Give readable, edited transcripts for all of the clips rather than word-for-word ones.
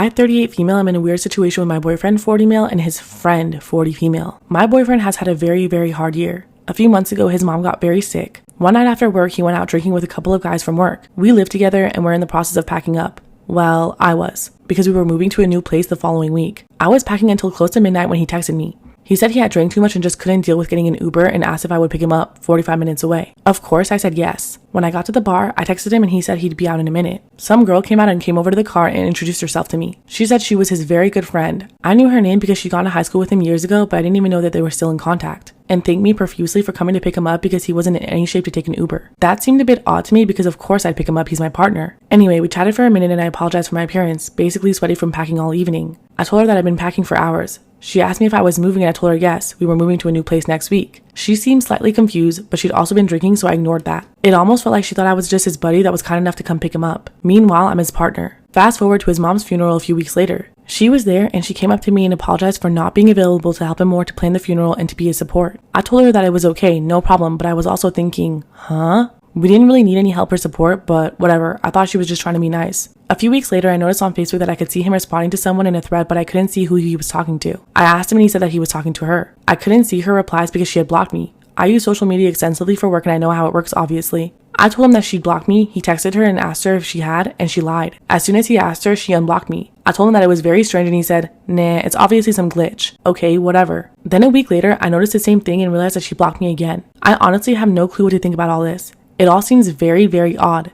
I, 38 female, am in a weird situation with my boyfriend, 40 male, and his friend, 40 female. My boyfriend has had a very, very hard year. A few months ago, his mom got very sick. One night after work, he went out drinking with a couple of guys from work. We lived together and were in the process of packing up. Well, I was, because we were moving to a new place the following week. I was packing until close to midnight when he texted me. He said he had drank too much and just couldn't deal with getting an Uber and asked if I would pick him up 45 minutes away. Of course, I said yes. When I got to the bar, I texted him and he said he'd be out in a minute. Some girl came out and came over to the car and introduced herself to me. She said she was his very good friend. I knew her name because she got to high school with him years ago, but I didn't even know that they were still in contact. And thanked me profusely for coming to pick him up because he wasn't in any shape to take an Uber. That seemed a bit odd to me because of course I'd pick him up, he's my partner. Anyway, we chatted for a minute and I apologized for my appearance, basically sweaty from packing all evening. I told her that I'd been packing for hours. She asked me if I was moving and I told her yes, we were moving to a new place next week. She seemed slightly confused, but she'd also been drinking, so I ignored that. It almost felt like she thought I was just his buddy that was kind enough to come pick him up. Meanwhile, I'm his partner. Fast forward to his mom's funeral a few weeks later. She was there and she came up to me and apologized for not being available to help him more to plan the funeral and to be his support. I told her that it was okay, no problem, but I was also thinking, huh? We didn't really need any help or support, but whatever. I thought she was just trying to be nice. A few weeks later, I noticed on Facebook that I could see him responding to someone in a thread, but I couldn't see who he was talking to. I asked him and he said that he was talking to her. I couldn't see her replies because she had blocked me. I use social media extensively for work and I know how it works, obviously. I told him that she'd blocked me. He texted her and asked her if she had, and she lied. As soon as he asked her, she unblocked me. I told him that it was very strange and he said, nah, it's obviously some glitch. Okay, whatever. Then a week later, I noticed the same thing and realized that she blocked me again. I honestly have no clue what to think about all this. It all seems very, very odd.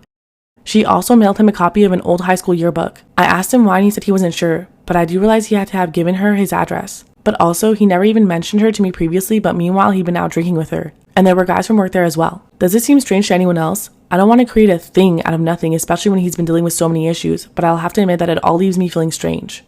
She also mailed him a copy of an old high school yearbook. I asked him why and he said he wasn't sure, but I do realize he had to have given her his address. But also, he never even mentioned her to me previously, but meanwhile, he'd been out drinking with her. And there were guys from work there as well. Does this seem strange to anyone else? I don't want to create a thing out of nothing, especially when he's been dealing with so many issues, but I'll have to admit that it all leaves me feeling strange.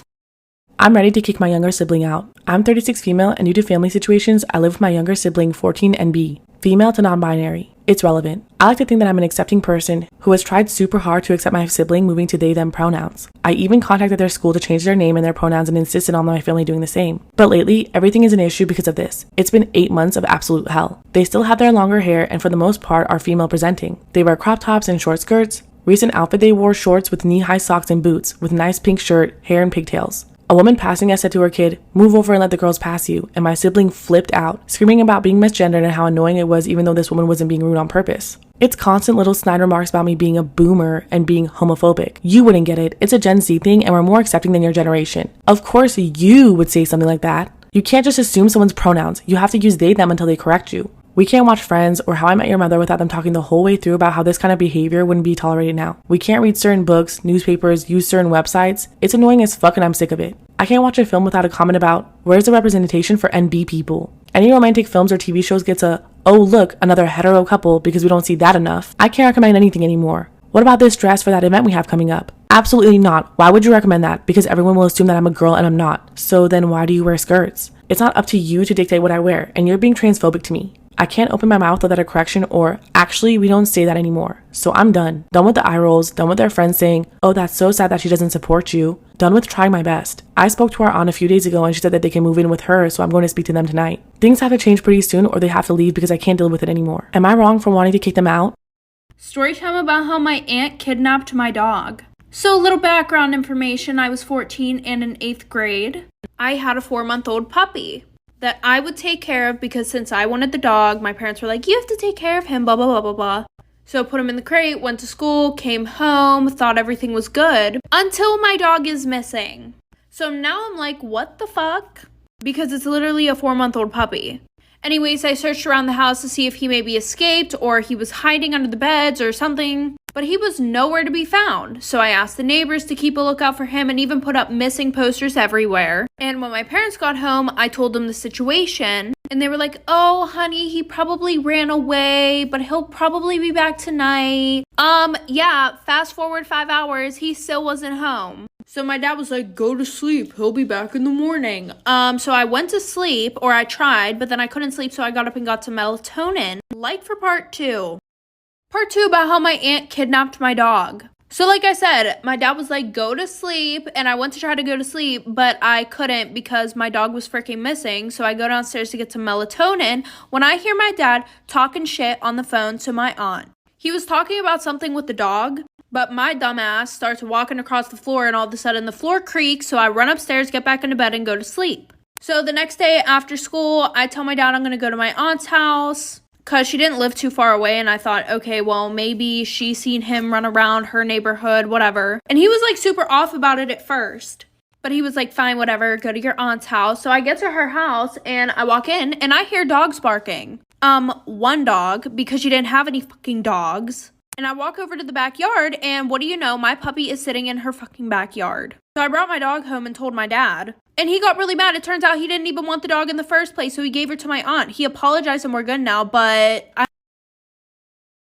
I'm ready to kick my younger sibling out. I'm 36 female, and due to family situations, I live with my younger sibling, 14 NB, female to non-binary. It's relevant. I like to think that I'm an accepting person who has tried super hard to accept my sibling moving to they them pronouns. I even contacted their school to change their name and their pronouns and insisted on my family doing the same. But lately, everything is an issue because of this. It's been 8 months of absolute hell. They still have their longer hair and for the most part are female presenting. They wear crop tops and short skirts. Recent outfit they wore shorts with knee-high socks and boots with nice pink shirt, hair and pigtails. A woman passing us said to her kid, move over and let the girls pass you, and my sibling flipped out, screaming about being misgendered and how annoying it was even though this woman wasn't being rude on purpose. It's constant little snide remarks about me being a boomer and being homophobic. You wouldn't get it. It's a Gen Z thing and we're more accepting than your generation. Of course you would say something like that. You can't just assume someone's pronouns. You have to use they, them until they correct you. We can't watch Friends or How I Met Your Mother without them talking the whole way through about how this kind of behavior wouldn't be tolerated now. We can't read certain books, newspapers, use certain websites. It's annoying as fuck and I'm sick of it. I can't watch a film without a comment about, where's the representation for NB people? Any romantic films or TV shows gets a, oh look, another hetero couple because we don't see that enough. I can't recommend anything anymore. What about this dress for that event we have coming up? Absolutely not. Why would you recommend that? Because everyone will assume that I'm a girl and I'm not. So then why do you wear skirts? It's not up to you to dictate what I wear, and you're being transphobic to me. I can't open my mouth without a correction or, actually, we don't say that anymore. So I'm done. Done with the eye rolls, done with their friends saying, oh, that's so sad that she doesn't support you. Done with trying my best. I spoke to our aunt a few days ago and she said that they can move in with her, so I'm going to speak to them tonight. Things have to change pretty soon or they have to leave because I can't deal with it anymore. Am I wrong for wanting to kick them out? Story time about how my aunt kidnapped my dog. So a little background information, I was 14 and in 8th grade. I had a 4-month-old puppy that I would take care of because since I wanted the dog, my parents were like, you have to take care of him, blah, blah, blah, blah, blah. So put him in the crate, went to school, came home, thought everything was good until my dog is missing. So now I'm like, what the fuck? Because it's literally a 4-month-old puppy. Anyways, I searched around the house to see if he maybe escaped or he was hiding under the beds or something, but he was nowhere to be found. So I asked the neighbors to keep a lookout for him and even put up missing posters everywhere. And when my parents got home, I told them the situation and they were like, oh, honey, he probably ran away, but he'll probably be back tonight. Yeah, fast forward 5 hours, he still wasn't home. So my dad was like, go to sleep. He'll be back in the morning. So I went to sleep, or I tried, but then I couldn't sleep, so I got up and got some melatonin. Like for part 2. Part 2 about how my aunt kidnapped my dog. So like I said, my dad was like, go to sleep, and I went to try to go to sleep, but I couldn't because my dog was freaking missing. So I go downstairs to get some melatonin when I hear my dad talking shit on the phone to my aunt. He was talking about something with the dog, But my dumbass starts walking across the floor, and all of a sudden the floor creaks, so I run upstairs, get back into bed, and go to sleep. So the next day after school, I tell my dad I'm going to go to my aunt's house because she didn't live too far away, and I thought, okay, well, maybe she's seen him run around her neighborhood, whatever. And he was like super off about it at first. But he was like, fine, whatever, go to your aunt's house. So I get to her house and I walk in and I hear dogs barking. One dog, because she didn't have any fucking dogs. And I walk over to the backyard and what do you know, my puppy is sitting in her fucking backyard. So I brought my dog home and told my dad. And he got really mad. It turns out he didn't even want the dog in the first place, so he gave her to my aunt. He apologized and we're good now, but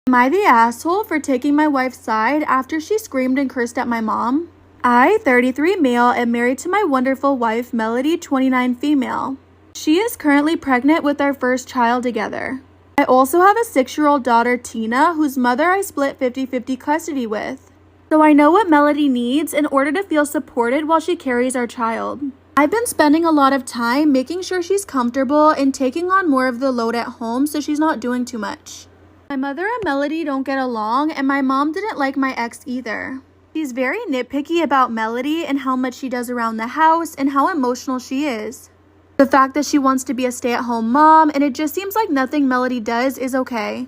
Am I the asshole for taking my wife's side after she screamed and cursed at my mom? I, 33 male, am married to my wonderful wife, Melody, 29 female. She is currently pregnant with our first child together. I also have a 6-year-old daughter, Tina, whose mother I split 50-50 custody with. So I know what Melody needs in order to feel supported while she carries our child. I've been spending a lot of time making sure she's comfortable and taking on more of the load at home so she's not doing too much. My mother and Melody don't get along, and my mom didn't like my ex either. She's very nitpicky about Melody and how much she does around the house and how emotional she is. The fact that she wants to be a stay-at-home mom and it just seems like nothing Melody does is okay.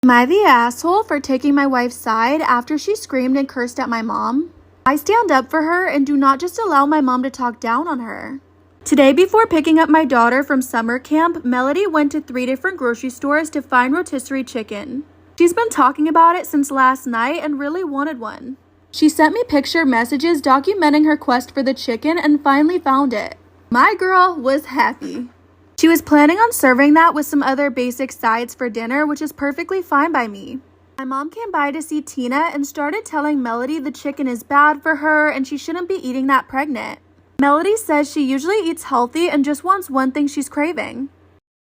Am I the asshole for taking my wife's side after she screamed and cursed at my mom? I stand up for her and do not just allow my mom to talk down on her. Today, before picking up my daughter from summer camp, Melody went to 3 different grocery stores to find rotisserie chicken. She's been talking about it since last night and really wanted one. She sent me picture messages documenting her quest for the chicken and finally found it. My girl was happy. She was planning on serving that with some other basic sides for dinner, which is perfectly fine by me. My mom came by to see Tina and started telling Melody the chicken is bad for her and she shouldn't be eating that pregnant. Melody says she usually eats healthy and just wants one thing she's craving.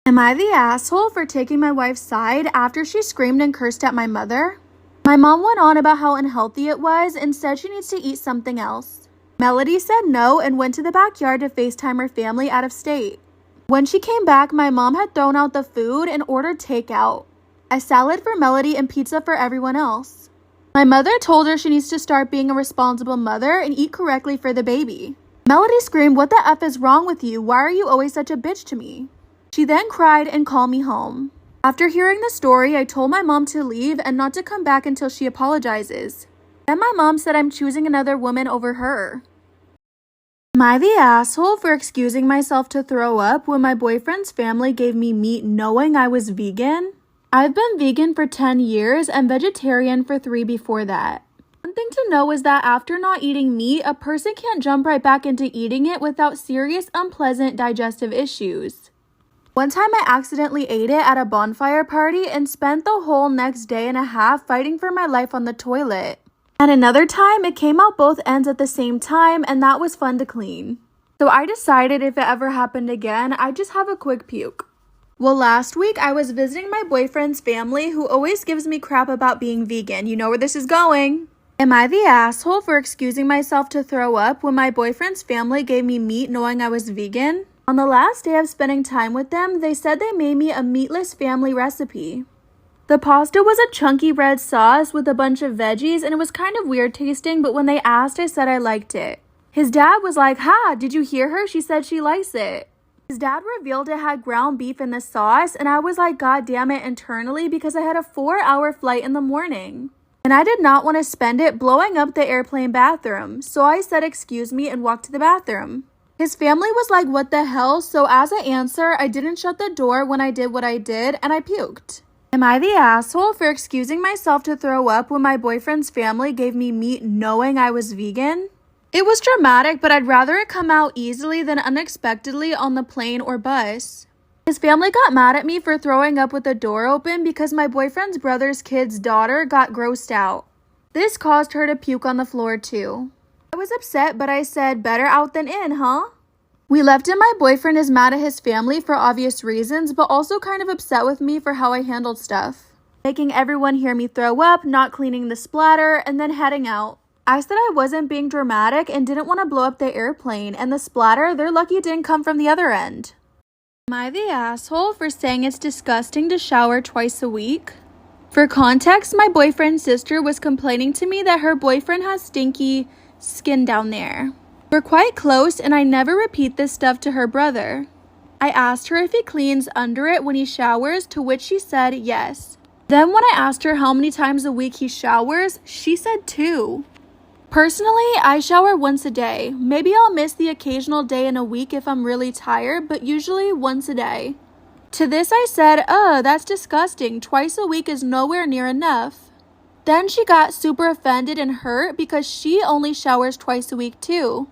Am I the asshole for taking my wife's side after she screamed and cursed at my mother? My mom went on about how unhealthy it was and said she needs to eat something else. Melody said no and went to the backyard to FaceTime her family out of state. When she came back, my mom had thrown out the food and ordered takeout. A salad for Melody and pizza for everyone else. My mother told her she needs to start being a responsible mother and eat correctly for the baby. Melody screamed, "What the F is wrong with you? Why are you always such a bitch to me?" She then cried and called me home. After hearing the story, I told my mom to leave and not to come back until she apologizes. Then my mom said I'm choosing another woman over her. Am I the asshole for excusing myself to throw up when my boyfriend's family gave me meat knowing I was vegan? I've been vegan for 10 years and vegetarian for 3 before that. One thing to know is that after not eating meat, a person can't jump right back into eating it without serious unpleasant digestive issues. One time I accidentally ate it at a bonfire party and spent the whole next day and a half fighting for my life on the toilet. And another time, it came out both ends at the same time and that was fun to clean. So I decided if it ever happened again, I'd just have a quick puke. Well, last week I was visiting my boyfriend's family who always gives me crap about being vegan. You know where this is going. Am I the asshole for excusing myself to throw up when my boyfriend's family gave me meat knowing I was vegan? On the last day of spending time with them, they said they made me a meatless family recipe. The pasta was a chunky red sauce with a bunch of veggies and it was kind of weird tasting, but when they asked, I said I liked it. His dad was like, "Ha, did you hear her? She said she likes it." His dad revealed it had ground beef in the sauce and I was like, God damn it, internally because I had a 4-hour flight in the morning. And I did not want to spend it blowing up the airplane bathroom, so I said excuse me and walked to the bathroom. His family was like, what the hell? So as an answer, I didn't shut the door when I did what I did and I puked. Am I the asshole for excusing myself to throw up when my boyfriend's family gave me meat knowing I was vegan? It was dramatic, but I'd rather it come out easily than unexpectedly on the plane or bus. His family got mad at me for throwing up with the door open because my boyfriend's brother's kid's daughter got grossed out. This caused her to puke on the floor too. I was upset, but I said, better out than in, huh? We left and my boyfriend is mad at his family for obvious reasons, but also kind of upset with me for how I handled stuff. Making everyone hear me throw up, not cleaning the splatter, and then heading out. I said I wasn't being dramatic and didn't want to blow up the airplane, and the splatter, they're lucky it didn't come from the other end. Am I the asshole for saying it's disgusting to shower twice a week? For context, my boyfriend's sister was complaining to me that her boyfriend has stinky skin down there. We're quite close and I never repeat this stuff to her brother. I asked her if he cleans under it when he showers, to which she said yes. Then when I asked her how many times a week he showers, she said 2. Personally, I shower once a day. Maybe I'll miss the occasional day in a week if I'm really tired, but usually once a day. To this I said, that's disgusting. Twice a week is nowhere near enough. Then she got super offended and hurt because she only showers twice a week too.